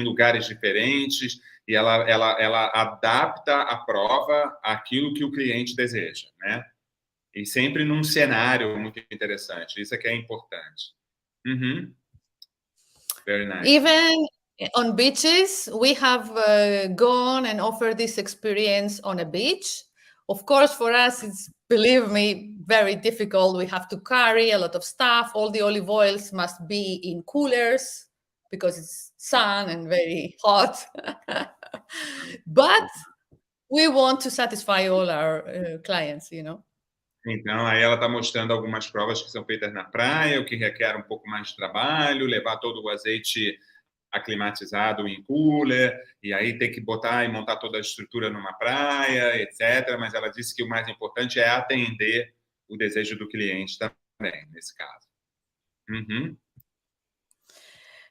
lugares diferentes, e ela adapta a prova àquilo que o cliente deseja, né? E sempre num cenário muito interessante. Isso é que é importante. Very nice. Even on beaches, we have gone and offered this experience on a beach. Of course, for us, it's, believe me, very difficult. We have to carry a lot of stuff. All the olive oils must be in coolers because it's sun and very hot. But we want to satisfy all our clients, you know. Então, aí ela está mostrando algumas provas que são feitas na praia, o que requer um pouco mais de trabalho, levar todo o azeite aclimatizado em cooler, e aí ter que botar e montar toda a estrutura numa praia, etc. Mas ela disse que o mais importante é atender o desejo do cliente também, nesse caso. Uhum.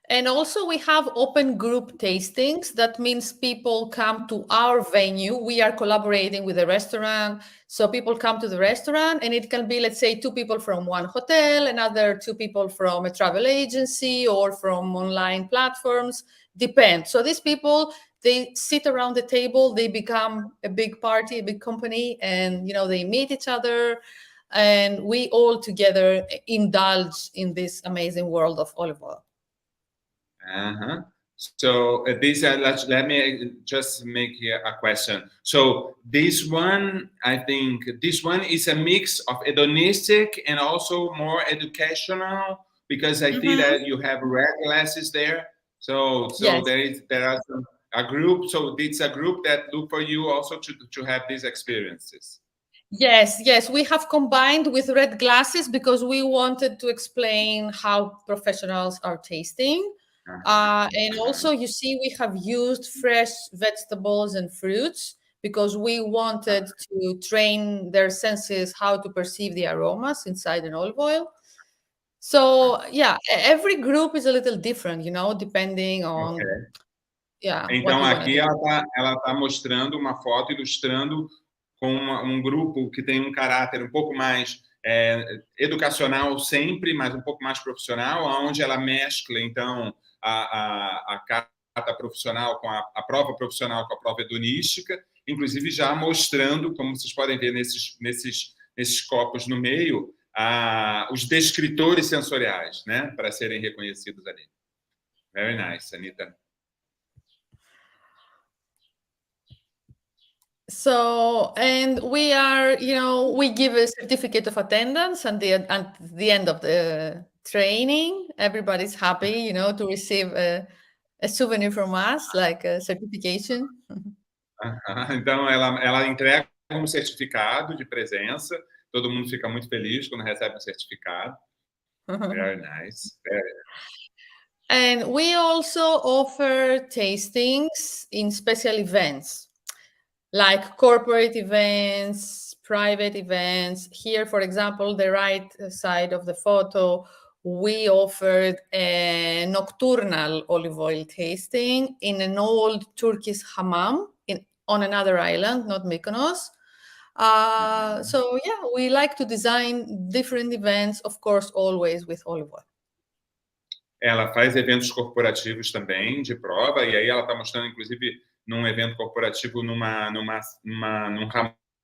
And also we have open group tastings. That means people come to our venue. We are collaborating with a restaurant. So people come to the restaurant and it can be, let's say, 2 people from one hotel, another 2 people from a travel agency or from online platforms, depends. So these people, they sit around the table, they become a big party, a big company, and, you know, they meet each other and we all together indulge in this amazing world of olive oil. Uh-huh. So this, let me just make here a question. So this one, I think this one is a mix of hedonistic and also more educational, because I see that you have red glasses there. So Yes. there are a group. So it's a group that look for you also to have these experiences. Yes, we have combined with red glasses because we wanted to explain how professionals are tasting. And also, you see, we have used fresh vegetables and fruits because we wanted to train their senses how to perceive the aromas inside an olive oil. So, yeah, every group is a little different, you know, depending on what Então, you want to aqui do. ela tá mostrando uma foto ilustrando com um grupo que tem um caráter um pouco mais educacional sempre, mas um pouco mais profissional, onde ela mescla, então, a cata profissional com a prova profissional com a prova hedonística, inclusive já mostrando, como vocês podem ver nesses copos no meio, os descritores sensoriais, né, para serem reconhecidos ali. Very nice, Anita. So, and we are, you know, we give a certificate of attendance at the end of the training. Everybody's happy, you know, to receive a souvenir from us, like a certification. Então, ela entrega um certificado de presença. Todo mundo fica muito feliz quando recebe um certificado. Very nice. And we also offer tastings in special events, like corporate events, private events. Here, for example, the right side of the photo, we offered a nocturnal olive oil tasting in an old Turkish hammam on another island, not Mykonos. So, yeah, we like to design different events, of course, always with olive oil. Ela faz eventos corporativos também, de prova, e aí ela está mostrando, inclusive, num evento corporativo num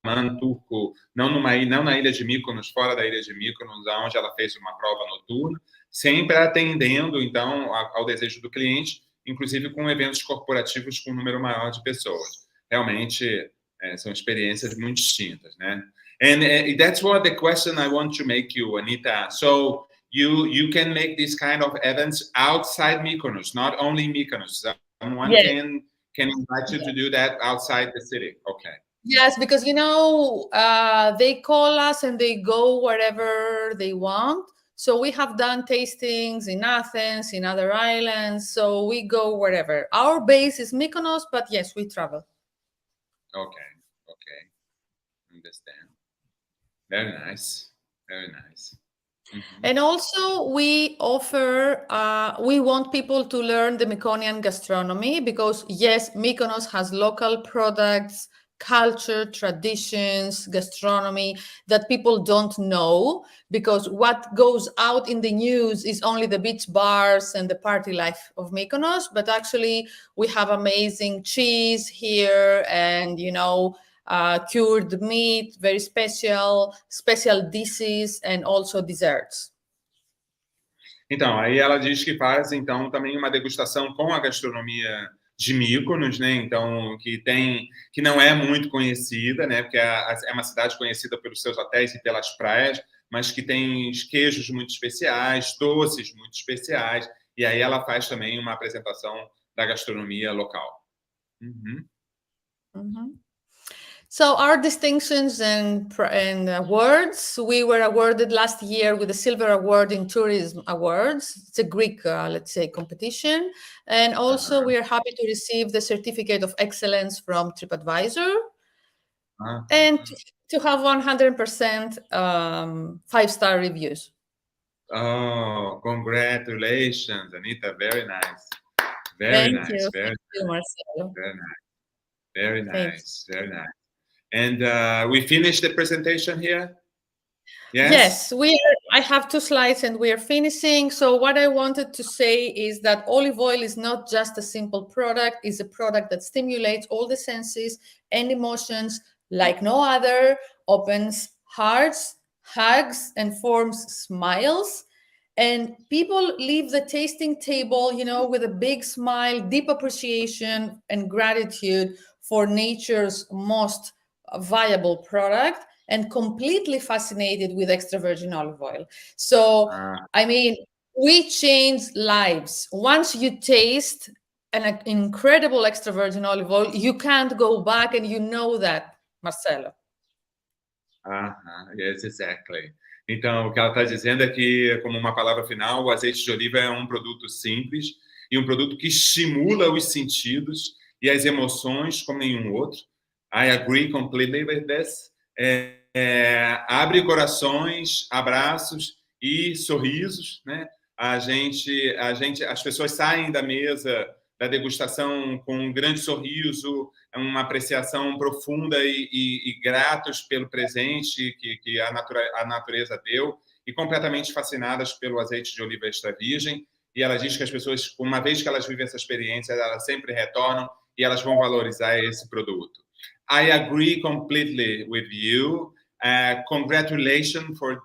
hammam turco, não na ilha de Mykonos, fora da ilha de Mykonos, onde ela fez uma prova noturna, sempre atendendo, então, ao desejo do cliente, inclusive com eventos corporativos com um número maior de pessoas. Realmente, são experiências muito distintas, né? And that's what the question I want to make you, Anita. So, you can make this kind of events outside Mykonos, not only Mykonos. Someone can invite you to do that outside the city. Okay. Yes, because, you know, they call us and they go wherever they want. So we have done tastings in Athens, in other islands. So we go wherever. Our base is Mykonos, but yes, we travel. Okay. Understand. Very nice. And also we offer, we want people to learn the Mykonoan gastronomy because, yes, Mykonos has local products, culture, traditions, gastronomy that people don't know, because what goes out in the news is only the beach bars and the party life of Mykonos. But actually, we have amazing cheese here and, you know, cured meat, very special dishes, and also desserts. Então, aí ela diz que faz, então, também uma degustação com a gastronomia de Mykonos, né? Então, que não é muito conhecida, né? Porque é uma cidade conhecida pelos seus hotéis e pelas praias, mas que tem queijos muito especiais, doces muito especiais, e aí ela faz também uma apresentação da gastronomia local. So our distinctions and awards, we were awarded last year with the Silver Award in Tourism Awards. It's a Greek, let's say, competition. And also we are happy to receive the Certificate of Excellence from TripAdvisor and to have 100% 5-star reviews. Oh, congratulations, Anita. Very nice. Thank you, Marcelo. Very nice. Very nice. Very nice. And we finished the presentation here? Yes, I have 2 slides and we are finishing. So what I wanted to say is that olive oil is not just a simple product. It's a product that stimulates all the senses and emotions like no other, opens hearts, hugs, and forms smiles. And people leave the tasting table, with a big smile, deep appreciation, and gratitude for nature's most viable product, and completely fascinated with extra virgin olive oil. So, I mean, we change lives. Once you taste an incredible extra virgin olive oil, you can't go back, and you know that, Marcelo. Yes, exactly. Então, o que ela está dizendo é que, como uma palavra final, o azeite de oliva é um produto simples e um produto que estimula os sentidos e as emoções como nenhum outro. I agree completely with this. Abre corações, abraços e sorrisos, né? As pessoas saem da mesa da degustação com um grande sorriso, uma apreciação profunda e gratos pelo presente que a natureza deu e completamente fascinadas pelo azeite de oliva extra virgem. E ela diz que as pessoas, uma vez que elas vivem essa experiência, elas sempre retornam e elas vão valorizar esse produto. I agree completely with you. Congratulations for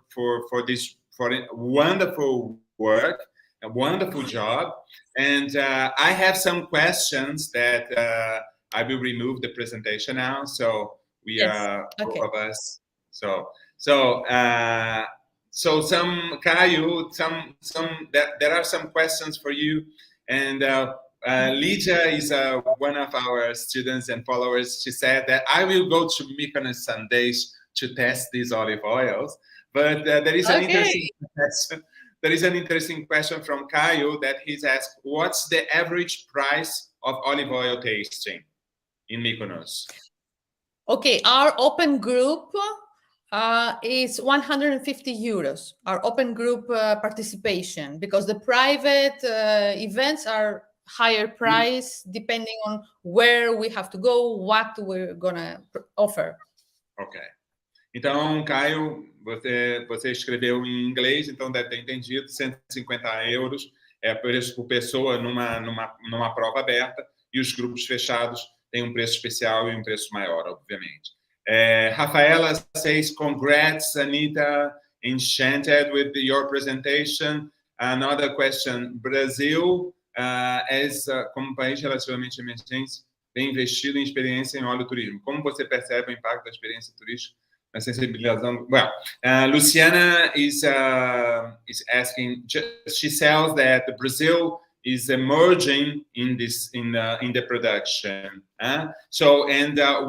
wonderful work, a wonderful job. And I have some questions that I will remove the presentation now. So we are both of us. So some Caio, there are some questions for you. And Lydia is one of our students and followers. She said that I will go to Mykonos Sundays to test these olive oils. But there is an interesting question. There is an interesting question from Caio that he's asked, what's the average price of olive oil tasting in Mykonos? Okay, our open group is 150 euros, our open group participation, because the private events are higher price depending on where we have to go, what we're gonna offer. Ok. Então, Caio, você escreveu em inglês, então deve ter entendido, 150 euros é preço por pessoa numa prova aberta, e os grupos fechados têm um preço especial e um preço maior, obviamente. Rafaela says, congrats, Anita, enchanted with your presentation. Another question, Brasil, como país relativamente emergente, bem investido em experiência em oleoturismo. Como você percebe o impacto da experiência turística na sensibilização? Well, Luciana is asking. She says that Brazil is emerging in the production.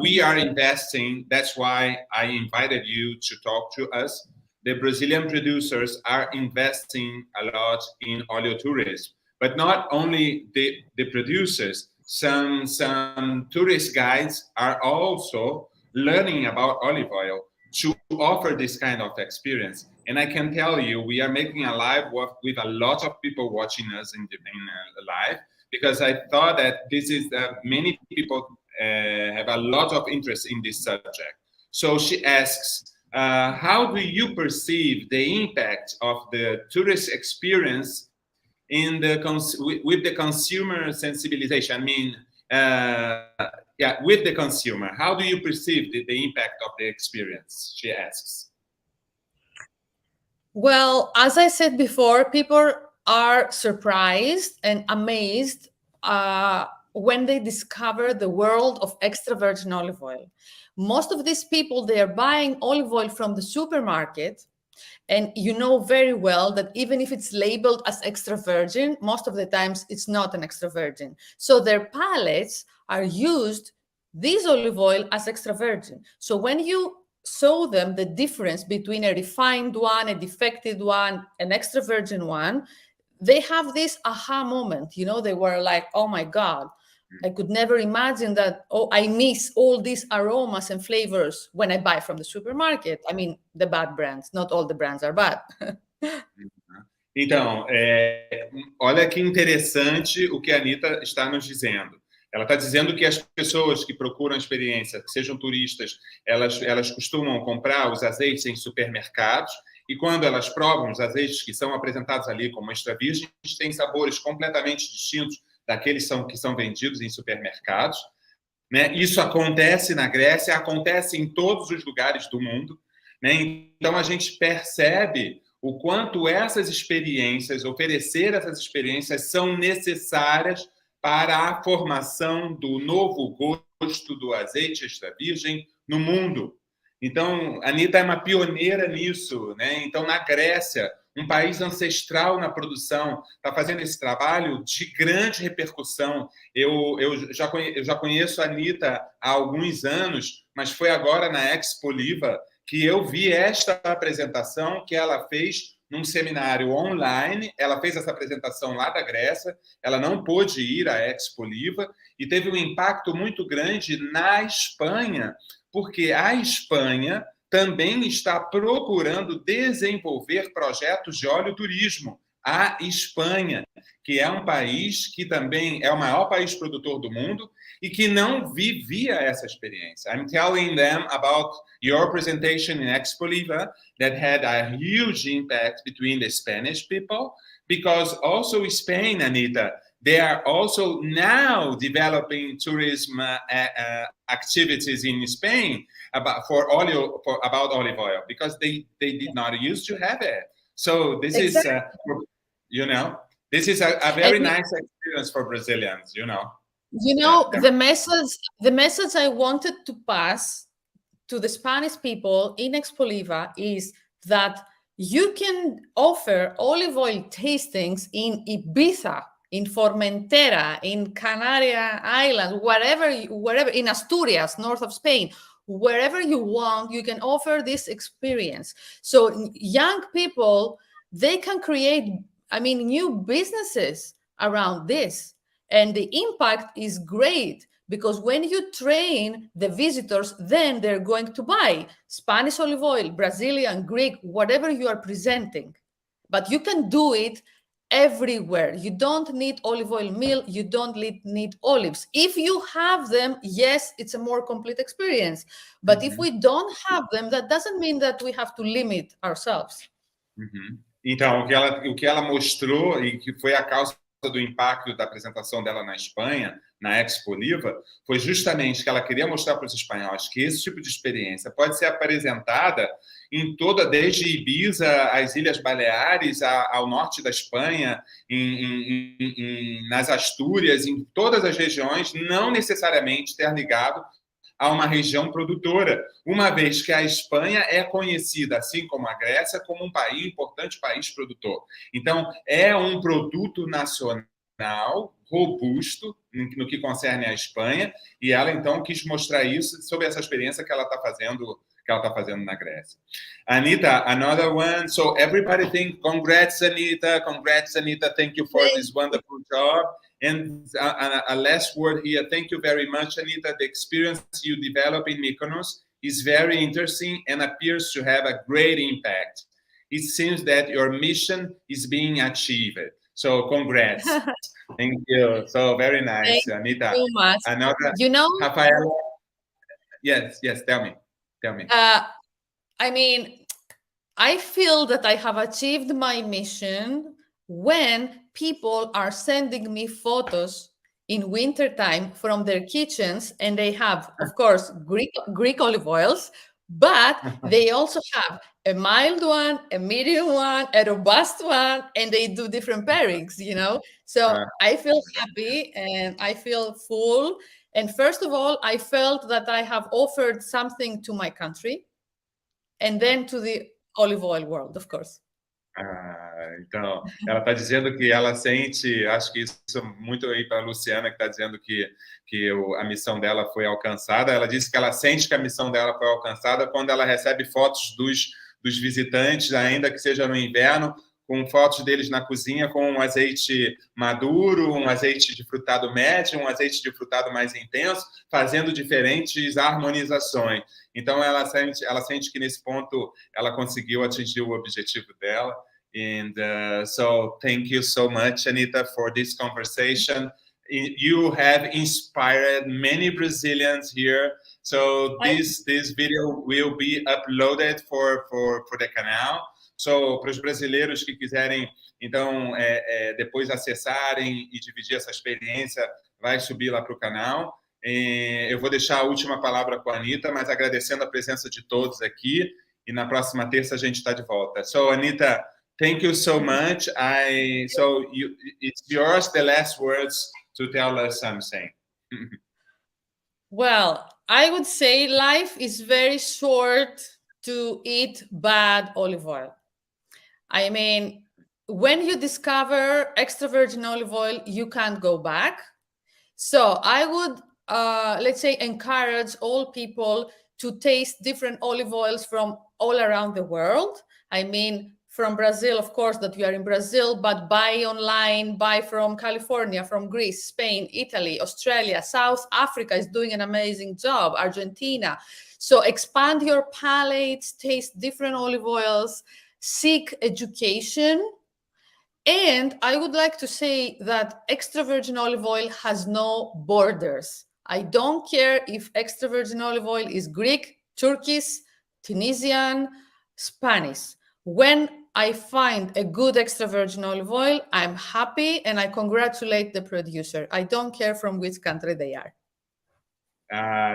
We are investing. That's why I invited you to talk to us. The Brazilian producers are investing a lot in oleoturism, but not only the producers. Some tourist guides are also learning about olive oil to offer this kind of experience. And I can tell you, we are making a live with a lot of people watching us in live, because I thought that this is many people have a lot of interest in this subject. So she asks, how do you perceive the impact of the tourist experience with the consumer sensibilization? I mean, with the consumer, how do you perceive the impact of the experience? She asks. Well, as I said before, people are surprised and amazed when they discover the world of extra virgin olive oil. Most of these people, they are buying olive oil from the supermarket, and you know very well that even if it's labeled as extra virgin, most of the times it's not an extra virgin. So their palates are used this olive oil as extra virgin. So when you show them the difference between a refined one, a defected one, an extra virgin one, they have this aha moment. You know, they were like, oh my God, I could never imagine that, oh, I miss all these aromas and flavors when I buy from the supermarket. I mean, the bad brands, not all the brands are bad. Então, olha que interessante o que a Anita está nos dizendo. Ela está dizendo que as pessoas que procuram experiência, que sejam turistas, elas costumam comprar os azeites em supermercados e quando elas provam os azeites que são apresentados ali como extra virgens, têm sabores completamente distintos daqueles que são vendidos em supermercados. Né? Isso acontece na Grécia, acontece em todos os lugares do mundo. Né? Então, a gente percebe o quanto essas experiências, oferecer essas experiências, são necessárias para a formação do novo gosto do azeite extra virgem no mundo. Então, a Anita é uma pioneira nisso. Né? Então, na Grécia, um país ancestral na produção, está fazendo esse trabalho de grande repercussão. Eu já conheço a Anita há alguns anos, mas foi agora na Expoliva que eu vi esta apresentação que ela fez num seminário online. Ela fez essa apresentação lá da Grécia, ela não pôde ir à Expoliva e teve um impacto muito grande na Espanha, porque a Espanha também está procurando desenvolver projetos de oleoturismo. A Espanha, que é um país que também é o maior país produtor do mundo e que não vivia essa experiência. I'm telling them about your presentation in Expoliva that had a huge impact between the Spanish people, because also Spain, Anita, they are also now developing tourism activities in Spain about olive oil, because they did not used to have it. So this Exactly. is, this is a very nice experience for Brazilians, The message I wanted to pass to the Spanish people in Expoliva is that you can offer olive oil tastings in Ibiza, in Formentera, in Canary Islands, wherever, in Asturias, north of Spain, wherever you want, you can offer this experience. So young people, they can create, new businesses around this. And the impact is great because when you train the visitors, then they're going to buy Spanish olive oil, Brazilian, Greek, whatever you are presenting. But you can do it everywhere. You don't need olive oil meal. You don't need olives. If you have them, yes, it's a more complete experience. But if we don't have them, that doesn't mean that we have to limit ourselves. Então, o que ela mostrou e que foi a causa do impacto da apresentação dela na Espanha, na Expoliva, foi justamente que ela queria mostrar para os espanhóis que esse tipo de experiência pode ser apresentada em desde Ibiza, as Ilhas Baleares, ao norte da Espanha, nas Astúrias, em todas as regiões, não necessariamente ter ligado a uma região produtora, uma vez que a Espanha é conhecida, assim como a Grécia, como um importante país produtor. Então, é um produto nacional robusto no que concerne à Espanha, e ela, então, quis mostrar isso sobre essa experiência que ela está fazendo na Grécia. Anita, another one. So everybody think, congrats, Anita, thank you for this wonderful job. And a last word here. Thank you very much, Anita. The experience you develop in Mykonos is very interesting and appears to have a great impact. It seems that your mission is being achieved. So congrats. Thank you. So very nice, Anita. Thank you so much. Another, Rafaela. Yes, tell me. I feel that I have achieved my mission when people are sending me photos in wintertime from their kitchens, and they have, of course, Greek olive oils, but they also have a mild one, a medium one, a robust one, and they do different pairings, So I feel happy and I feel full. And first of all, I felt that I have offered something to my country and then to the olive oil world, of course. Então, ela está dizendo que ela sente, acho que isso muito aí para a Luciana, que está dizendo que a missão dela foi alcançada. Ela disse que ela sente que a missão dela foi alcançada quando ela recebe fotos dos visitantes, ainda que seja no inverno, com fotos deles na cozinha com um azeite maduro, um azeite de frutado médio, um azeite de frutado mais intenso, fazendo diferentes harmonizações. Então, ela sente que nesse ponto ela conseguiu atingir o objetivo dela. And so thank you so much, Anita, for this conversation. You have inspired many Brazilians here. So this video will be uploaded for the canal. So, para os brasileiros que quiserem, então, depois acessarem e dividir essa experiência, vai subir lá para o canal. Eu vou deixar a última palavra com a Anita, mas agradecendo a presença de todos aqui. E na próxima terça a gente está de volta. So, Anita, thank you so much. It's yours, the last words to tell us something. Well, I would say life is very short to eat bad olive oil. I mean, when you discover extra virgin olive oil, you can't go back. So I would, let's say, encourage all people to taste different olive oils from all around the world. I mean, from Brazil, of course, that you are in Brazil, but buy online, buy from California, from Greece, Spain, Italy, Australia, South Africa is doing an amazing job, Argentina. So expand your palates, taste different olive oils, seek education. And I would like to say that extra virgin olive oil has no borders. I don't care if extra virgin olive oil is Greek, Turkish, Tunisian, Spanish. When I find a good extra virgin olive oil, I'm happy and I congratulate the producer. I don't care from which country they are.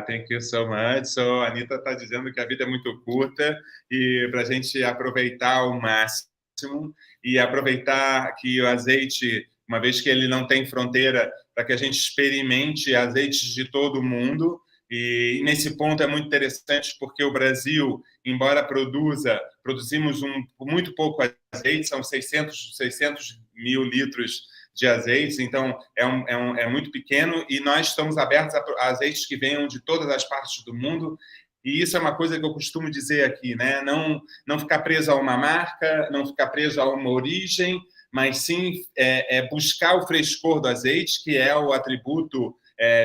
Thank you so much. So, a Anita está dizendo que a vida é muito curta e para a gente aproveitar ao máximo e aproveitar que o azeite, uma vez que ele não tem fronteira, para que a gente experimente azeites de todo o mundo. E nesse ponto é muito interessante porque o Brasil, embora produzimos muito pouco azeite, são 600 mil litros de azeites, então é muito pequeno e nós estamos abertos a azeites que venham de todas as partes do mundo. E isso é uma coisa que eu costumo dizer aqui, né? Não ficar preso a uma marca, não ficar preso a uma origem, mas sim buscar o frescor do azeite, que é o atributo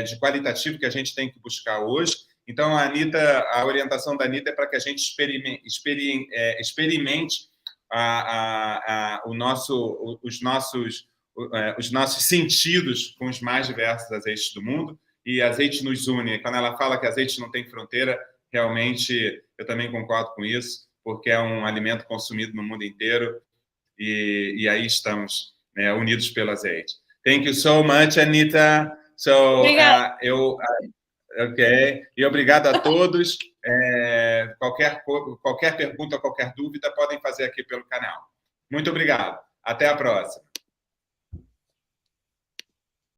de qualitativo que a gente tem que buscar hoje. Então, a orientação da Anita é para que a gente experimente os nossos sentidos com os mais diversos azeites do mundo. E azeite nos une. Quando ela fala que azeite não tem fronteira, realmente eu também concordo com isso, porque é um alimento consumido no mundo inteiro e aí estamos, né, unidos pelo azeite. Thank you so much, Anita. So, ok. E obrigado a todos. Qualquer pergunta, qualquer dúvida, podem fazer aqui pelo canal. Muito obrigado. Até a próxima.